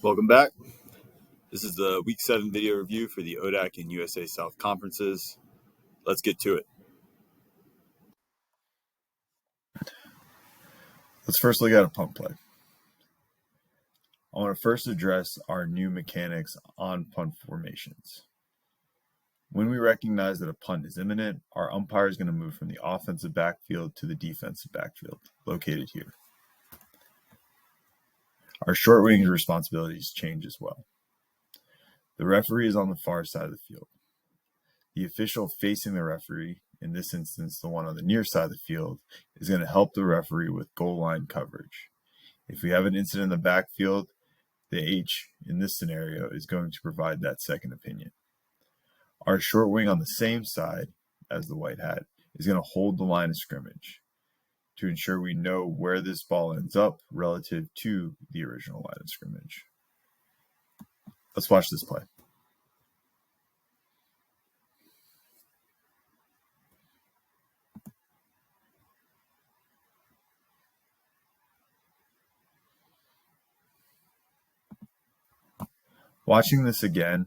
Welcome back. This is the Week 7 video review for the ODAC and USA South conferences. Let's get to it. Let's first look at a punt play. I want to first address our new mechanics on punt formations. When we recognize that a punt is imminent, our umpire is going to move from the offensive backfield to the defensive backfield, located here. Our short wing's responsibilities change as well. The referee is on the far side of the field. The official facing the referee, in this instance the one on the near side of the field, is going to help the referee with goal line coverage. If we have an incident in the backfield, the H in this scenario is going to provide that second opinion. Our short wing on the same side as the white hat is going to hold the line of scrimmage to ensure we know where this ball ends up relative to the original line of scrimmage. Let's watch this play. Watching this again,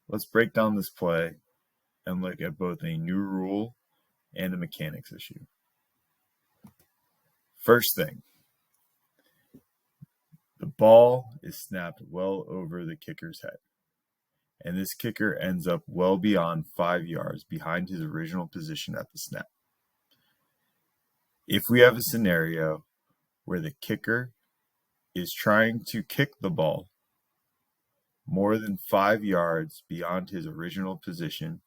let's break down this play and look at both a new rule and a mechanics issue. First thing, the ball is snapped well over the kicker's head, and this kicker ends up well beyond 5 yards behind his original position at the snap. If we have a scenario where the kicker is trying to kick the ball more than 5 yards beyond his original position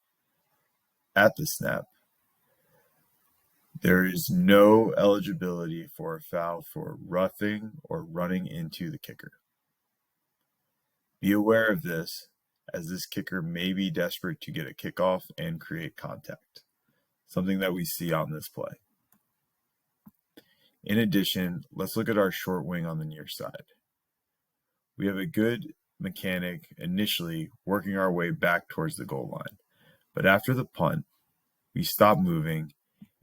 at the snap, there is no eligibility for a foul for roughing or running into the kicker. Be aware of this, as this kicker may be desperate to get a kickoff and create contact, something that we see on this play. In addition, let's look at our short wing on the near side. We have a good mechanic initially working our way back towards the goal line, but after the punt, we stop moving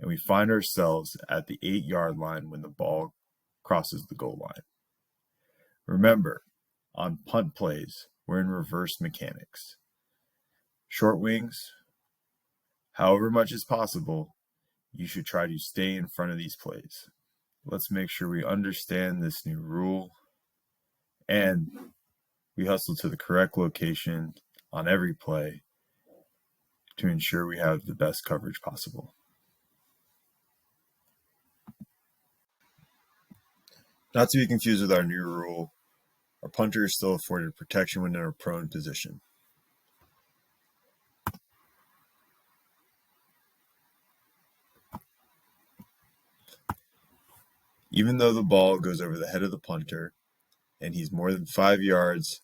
and we find ourselves at the 8-yard line when the ball crosses the goal line. Remember, on punt plays, we're in reverse mechanics. Short wings, however much is possible, you should try to stay in front of these plays. Let's make sure we understand this new rule and we hustle to the correct location on every play to ensure we have the best coverage possible. Not to be confused with our new rule, our punter is still afforded protection when in a prone position. Even though the ball goes over the head of the punter and he's more than 5 yards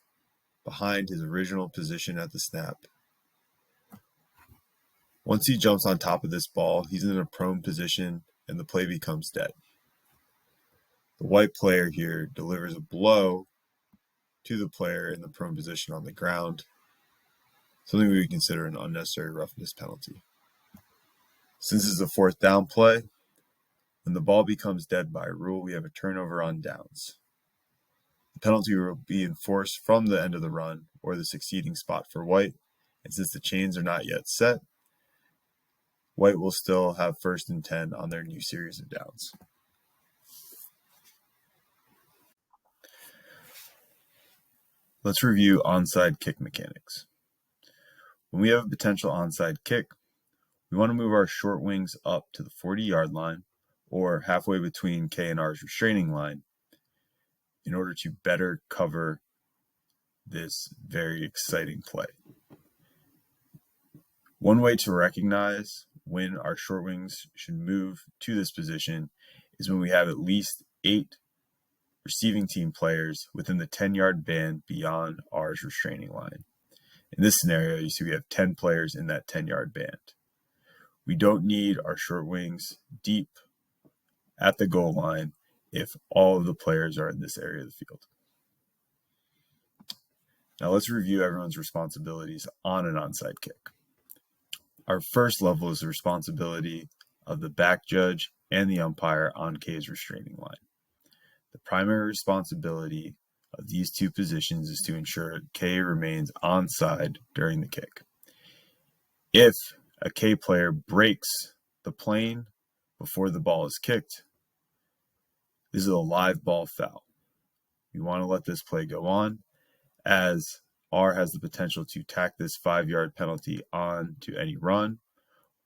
behind his original position at the snap, once he jumps on top of this ball, he's in a prone position and the play becomes dead. The white player here delivers a blow to the player in the prone position on the ground, something we would consider an unnecessary roughness penalty. Since it's a fourth down play, when the ball becomes dead by rule, we have a turnover on downs. The penalty will be enforced from the end of the run or the succeeding spot for white, and since the chains are not yet set, white will still have 1st and 10 on their new series of downs. Let's review onside kick mechanics. When we have a potential onside kick, we want to move our short wings up to the 40-yard line or halfway between K and R's restraining line in order to better cover this very exciting play. One way to recognize when our short wings should move to this position is when we have at least 8 receiving team players within the 10-yard band beyond R's restraining line. In this scenario, you see we have 10 players in that 10-yard band. We don't need our short wings deep at the goal line if all of the players are in this area of the field. Now let's review everyone's responsibilities on an onside kick. Our first level is the responsibility of the back judge and the umpire on K's restraining line. The primary responsibility of these two positions is to ensure K remains onside during the kick. If a K player breaks the plane before the ball is kicked, this is a live ball foul. You want to let this play go on, as R has the potential to tack this 5-yard penalty on to any run,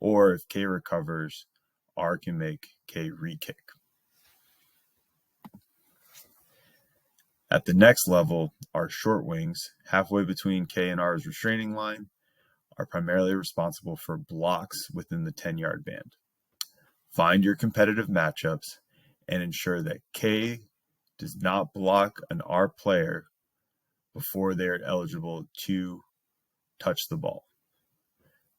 or if K recovers, R can make K re-kick. At the next level, our short wings, halfway between K and R's restraining line, are primarily responsible for blocks within the 10-yard band. Find your competitive matchups and ensure that K does not block an R player before they are eligible to touch the ball.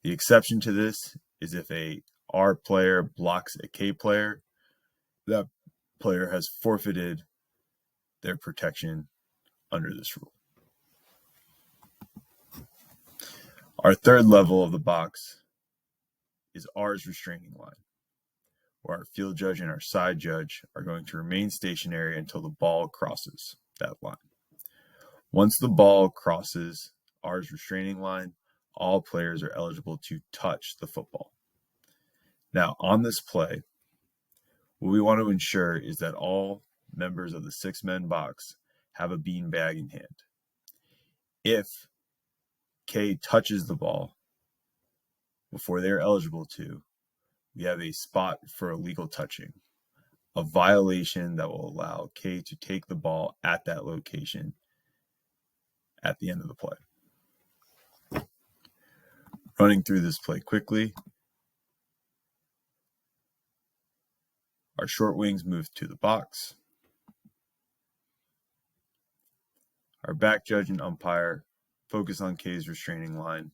The exception to this is if a R player blocks a K player, that player has forfeited their protection under this rule. Our third level of the box is R's restraining line, where our field judge and our side judge are going to remain stationary until the ball crosses that line. Once the ball crosses R's restraining line, all players are eligible to touch the football. Now, on this play, what we want to ensure is that all members of the 6-man box have a beanbag in hand. If K touches the ball before they are eligible to, we have a spot for illegal touching, a violation that will allow K to take the ball at that location at the end of the play. Running through this play quickly, our short wings move to the box. Our back judge and umpire focus on K's restraining line.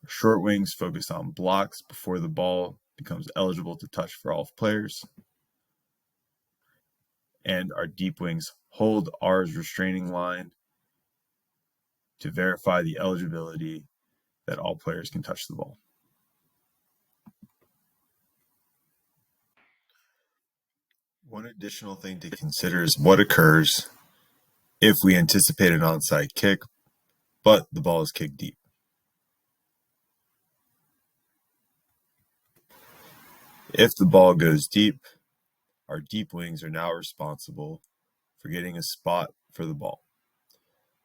Our short wings focus on blocks before the ball becomes eligible to touch for all players. And our deep wings hold R's restraining line to verify the eligibility that all players can touch the ball. One additional thing to consider is what occurs if we anticipate an onside kick, but the ball is kicked deep. If the ball goes deep, our deep wings are now responsible for getting a spot for the ball.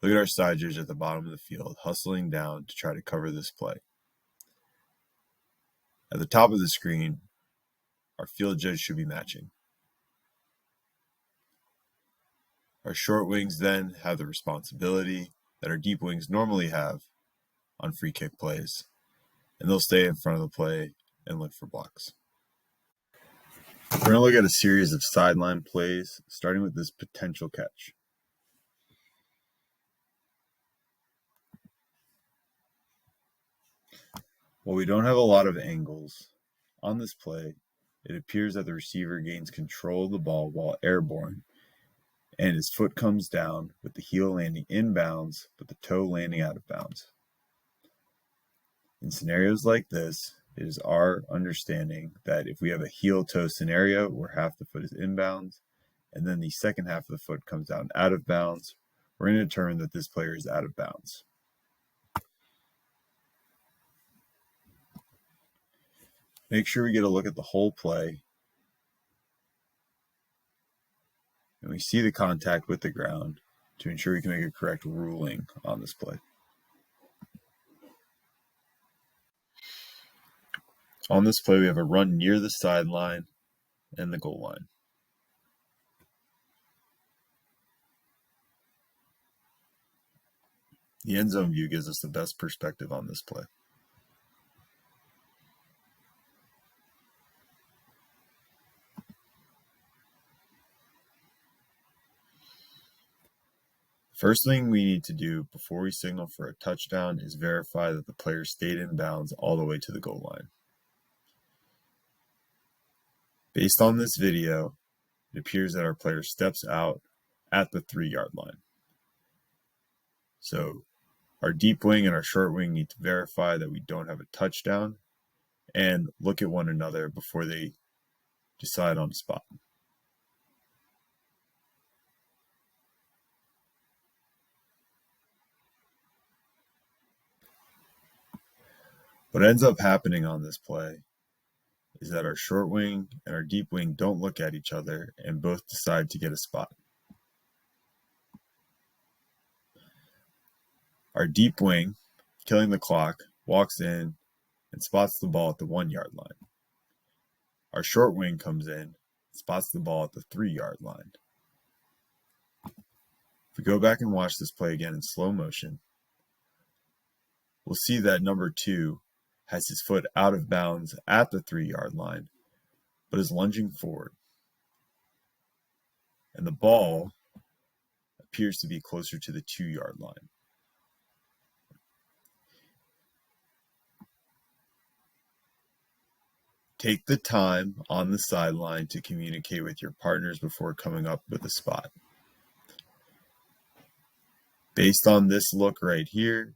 Look at our side judge at the bottom of the field, hustling down to try to cover this play. At the top of the screen, our field judge should be matching. Our short wings then have the responsibility that our deep wings normally have on free kick plays, and they'll stay in front of the play and look for blocks. We're going to look at a series of sideline plays, starting with this potential catch. While we don't have a lot of angles on this play, it appears that the receiver gains control of the ball while airborne, and his foot comes down with the heel landing inbounds, but the toe landing out of bounds. In scenarios like this, it is our understanding that if we have a heel-toe scenario where half the foot is inbounds, and then the second half of the foot comes down out of bounds, we're going to determine that this player is out of bounds. Make sure we get a look at the whole play, and we see the contact with the ground to ensure we can make a correct ruling on this play. On this play, we have a run near the sideline and the goal line. The end zone view gives us the best perspective on this play. First thing we need to do before we signal for a touchdown is verify that the player stayed in bounds all the way to the goal line. Based on this video, it appears that our player steps out at the 3-yard line. So our deep wing and our short wing need to verify that we don't have a touchdown and look at one another before they decide on a spot. What ends up happening on this play is that our short wing and our deep wing don't look at each other and both decide to get a spot. Our deep wing, killing the clock, walks in and spots the ball at the 1 yard line. Our short wing comes in, spots the ball at the 3 yard line. If we go back and watch this play again in slow motion, we'll see that number 2 has his foot out of bounds at the 3 yard line, but is lunging forward. And the ball appears to be closer to the 2 yard line. Take the time on the sideline to communicate with your partners before coming up with a spot. Based on this look right here,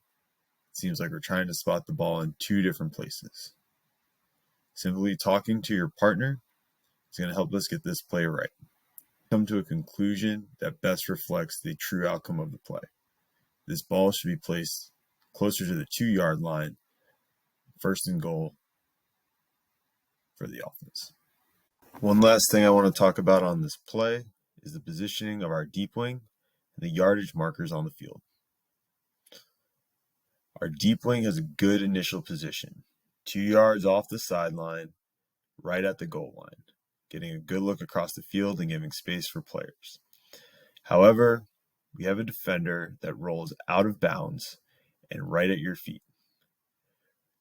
it seems like we're trying to spot the ball in 2 different places. Simply talking to your partner is going to help us get this play right. Come to a conclusion that best reflects the true outcome of the play. This ball should be placed closer to the 2 yard line, first and goal for the offense. One last thing I want to talk about on this play is the positioning of our deep wing and the yardage markers on the field. Our deep wing has a good initial position, 2 yards off the sideline, right at the goal line, getting a good look across the field and giving space for players. However, we have a defender that rolls out of bounds and right at your feet.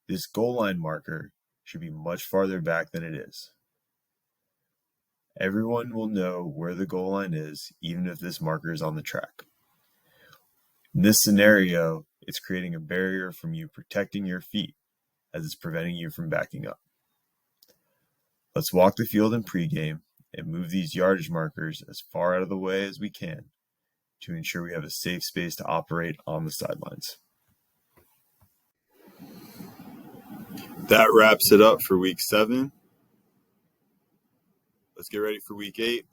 This goal line marker should be much farther back than it is. Everyone will know where the goal line is, even if this marker is on the track. In this scenario, it's creating a barrier from you protecting your feet, as it's preventing you from backing up. Let's walk the field in pregame and move these yardage markers as far out of the way as we can to ensure we have a safe space to operate on the sidelines. That wraps it up for week 7. Let's get ready for week 8.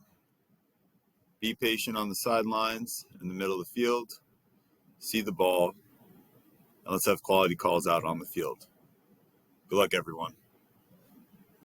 Be patient on the sidelines in the middle of the field. See the ball. And let's have quality calls out on the field. Good luck, everyone.